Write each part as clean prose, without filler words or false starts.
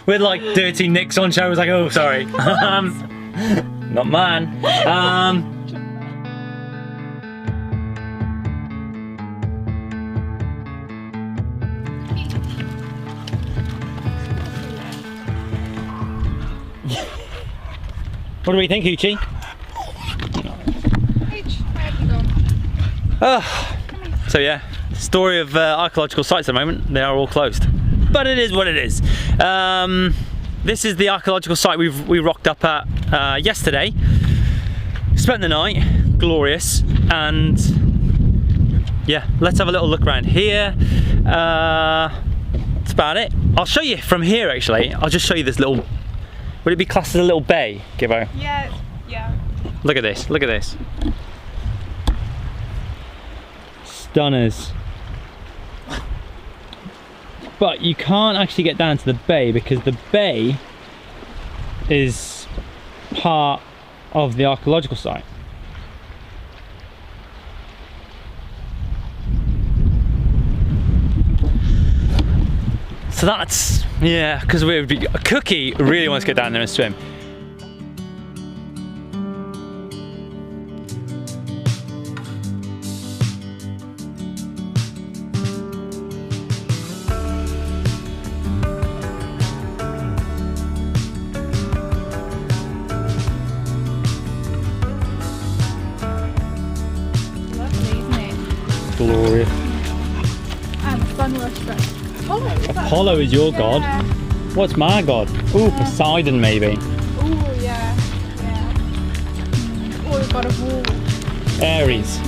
with like dirty nicks on show. I was like, oh, sorry. Not mine. What do we think, Hoochie? Hooch, where have you gone? So yeah, story of archaeological sites at the moment. They are all closed, but it is what it is. This is the archaeological site we rocked up at yesterday. Spent the night, glorious, and yeah, let's have a little look around here. That's about it. I'll show you from here actually. I'll just show you this little. Would it be classed as a little bay, Gibbo? Yeah, yeah. Look at this, look at this. Stunners. But you can't actually get down to the bay because the bay is part of the archaeological site. So that's, yeah, because Cookie really wants to get down there and swim. Lovely, isn't it? Glorious. And sunrush back. Apollo, is that? Apollo is your god. Yeah. What's my god? Ooh, Poseidon maybe. Oh, yeah, yeah. Or the god of war. Aries.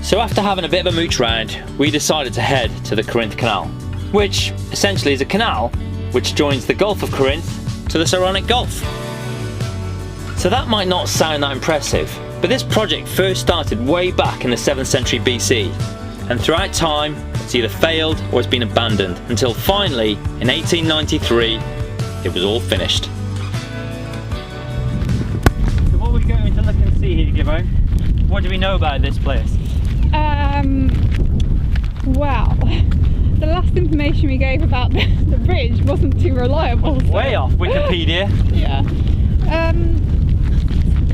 So after having a bit of a mooch round, we decided to head to the Corinth Canal, which essentially is a canal which joins the Gulf of Corinth to the Saronic Gulf. So that might not sound that impressive, but this project first started way back in the 7th century BC, and throughout time it's either failed or it's been abandoned until finally in 1893 it was all finished. So what are we going to look and see here, Gibbo? What do we know about this place? Well, the last information we gave about the bridge wasn't too reliable. So. Way off Wikipedia. Yeah.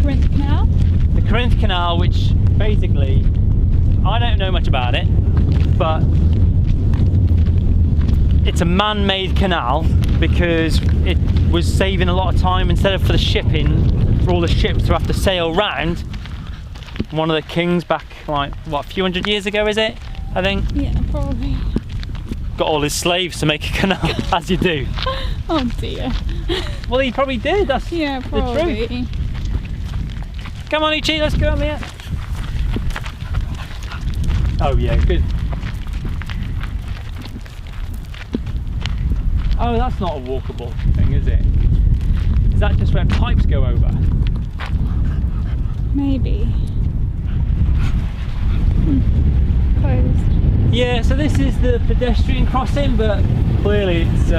Corinth Canal? The Corinth Canal, which basically, I don't know much about it, but it's a man-made canal because it was saving a lot of time. Instead of for the shipping, for all the ships to have to sail round, one of the kings back, like, what, a few hundred years ago is it, I think? Yeah, probably. Got all his slaves to make a canal, as you do. Oh dear. Well, he probably did, that's Yeah, the probably. truth. Come on, Ichi, let's go up here. Oh yeah, good. Oh, that's not a walkable thing, is it? Is that just where pipes go over? Maybe. Closed. Yeah, so this is the pedestrian crossing, but clearly it's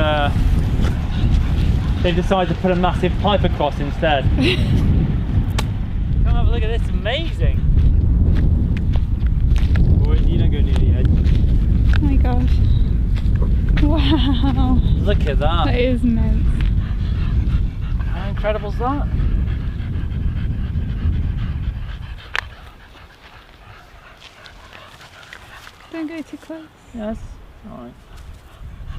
they've decided to put a massive pipe across instead. Come have a look at this, amazing. Oh, you don't go near the edge. Oh my gosh. Wow. Look at that. That is immense. How incredible is that? Don't go too close. Yes. Alright.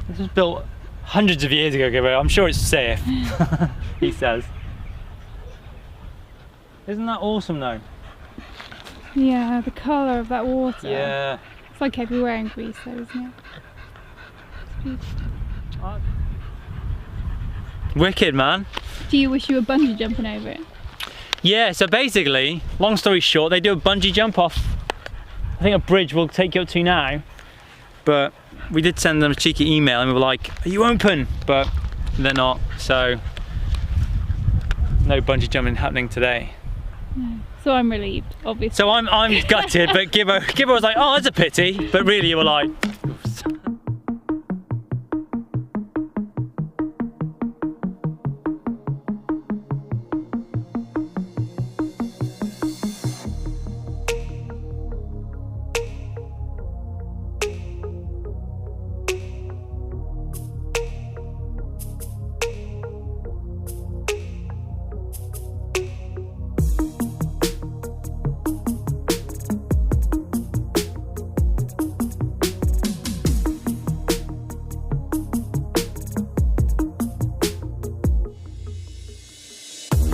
This was built hundreds of years ago, Gibbo. I'm sure it's safe. He says. Isn't that awesome though? Yeah, the colour of that water. Yeah. It's like everywhere in Greece though, isn't it? It's beautiful. Wicked, man. Do you wish you were bungee jumping over it? Yeah, so basically, long story short, they do a bungee jump off, I think a bridge will take you up to now, but we did send them a cheeky email and we were like, are you open? But they're not, so no bungee jumping happening today. No. So I'm relieved, obviously. So I'm gutted, but Gibbo was like, oh, that's a pity, but really you were like, oops.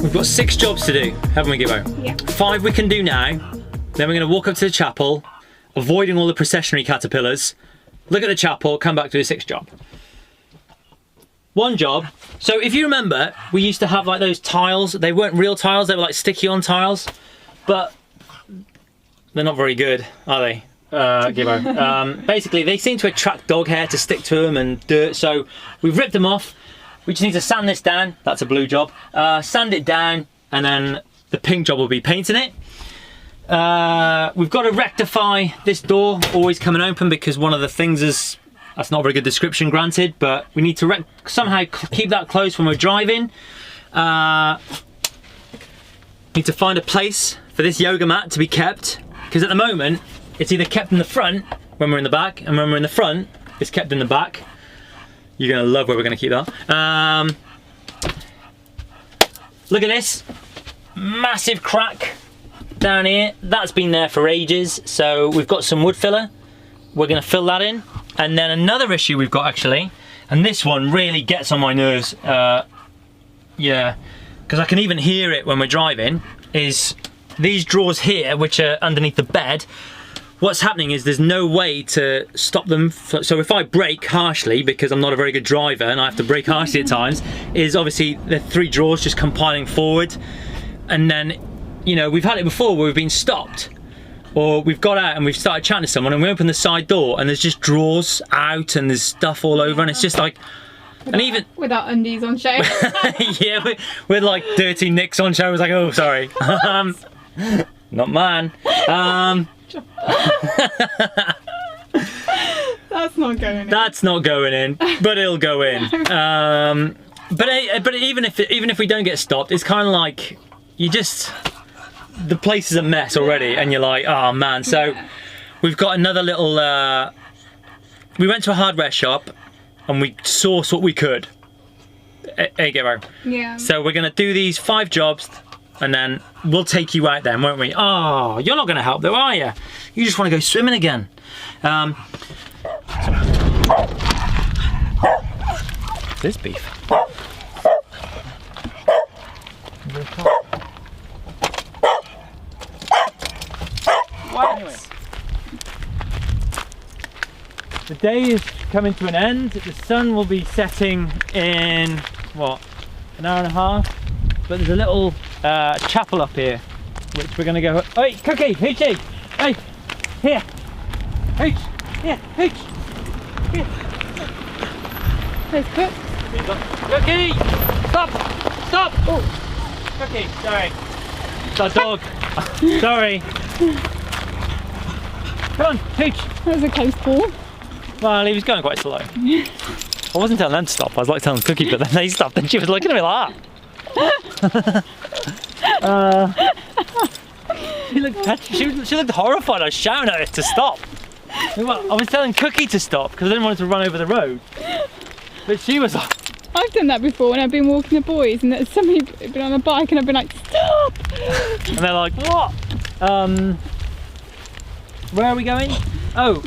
We've got 6 jobs to do, haven't we, Gibbo? Yeah. 5 we can do now. Then we're going to walk up to the chapel, avoiding all the processionary caterpillars. Look at the chapel, come back to the 6th job. 1 job. So if you remember, we used to have like those tiles. They weren't real tiles, they were like sticky-on tiles. But they're not very good, are they, Gibbo? Basically, they seem to attract dog hair to stick to them and dirt. So we've ripped them off. We just need to sand this down. That's a blue job. Sand it down, and then the pink job will be painting it. We've got to rectify this door always coming open, because one of the things is, that's not a very good description, granted, but we need to somehow keep that closed when we're driving. Need to find a place for this yoga mat to be kept, because at the moment it's either kept in the front when we're in the back, and when we're in the front it's kept in the back. You're gonna love where we're gonna keep that. Look at this massive crack down here. That's been there for ages, so we've got some wood filler. We're gonna fill that in. And then another issue we've got, actually, and this one really gets on my nerves, yeah, because I can even hear it when we're driving, is these drawers here, which are underneath the bed. What's happening is there's no way to stop them. So if I brake harshly, because I'm not a very good driver and I have to brake harshly at times, is obviously the 3 drawers just compiling forward. And then, you know, we've had it before where we've been stopped, or we've got out and we've started chatting to someone and we open the side door and there's just drawers out and there's stuff all over, and it's just like, and even without undies on show. yeah, with like dirty nicks on show. I was like, oh, sorry. Not mine. That's not going in. That's not going in, but it'll go in. But even if we don't get stopped, it's kind of like you just, the place is a mess already, and you're like, oh man. So we've got another little. We went to a hardware shop and we sourced what we could. Hey, Gibbo. Yeah. So we're gonna do these 5 jobs, and then we'll take you out then, won't we? Oh, you're not gonna help though, are you? You just want to go swimming again. This beef. Anyway, the day is coming to an end. The sun will be setting in, what, an hour and a half? But there's a little chapel up here, which we're going to go. Hey, Cookie, Hoochy! Hey, here! Hooch! Here, Hooch! Here! There's Cook. Cookie! Stop! Stop! Oh. Cookie, sorry. It's our dog. Sorry. Come on, Hooch! That was a close call. Well, he was going quite slow. I wasn't telling them to stop, I was like telling Cookie, but then they stopped and she was looking at me like that. She looked horrified. I was shouting at her to stop. I was telling Cookie to stop because I didn't want her to run over the road. But she was like... I've done that before when I've been walking the boys and there's somebody been on a bike and I've been like, stop! And they're like, what? Where are we going? Oh,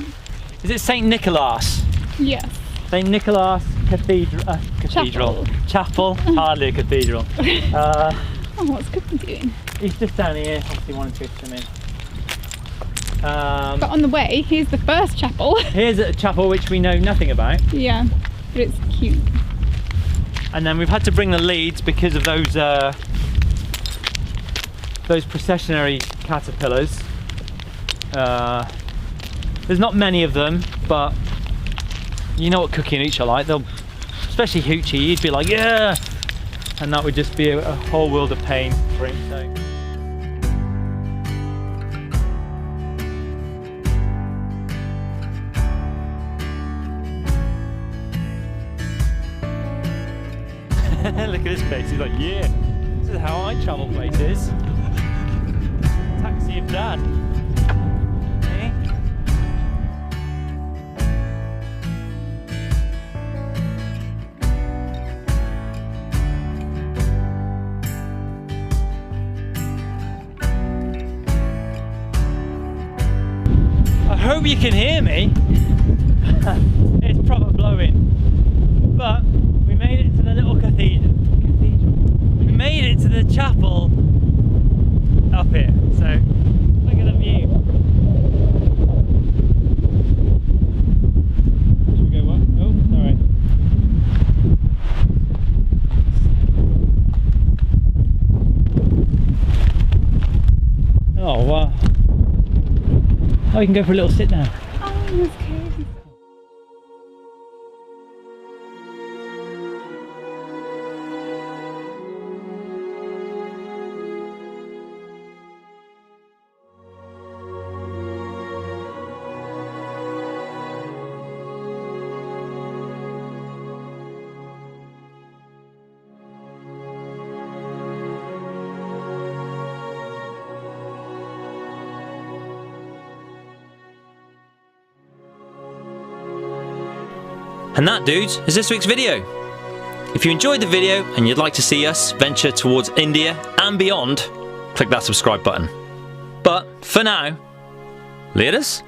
is it St. Nicholas? Yes. St. Nicholas Cathedral. Chapel. Hardly a cathedral. Oh, what's Cookie doing? He's just down here, obviously wanting to go swimming. But on the way, here's the first chapel. Here's a chapel which we know nothing about. Yeah, but it's cute. And then we've had to bring the leads because of those processionary caterpillars. There's not many of them, but you know what Cookie and Hooch are like. They'll, especially Hoochy, he'd be like, yeah, and that would just be a whole world of pain for him. So. Look at his face, he's like, yeah, this is how I travel places. Taxi of Dad. Okay. I hope you can hear me. It's proper blowing. But we made it to the little cathedral. We made it to the chapel. you can go for a little sit down. Oh, there's caves. And that, dudes, is this week's video. If you enjoyed the video and you'd like to see us venture towards India and beyond, click that subscribe button. But for now, laters.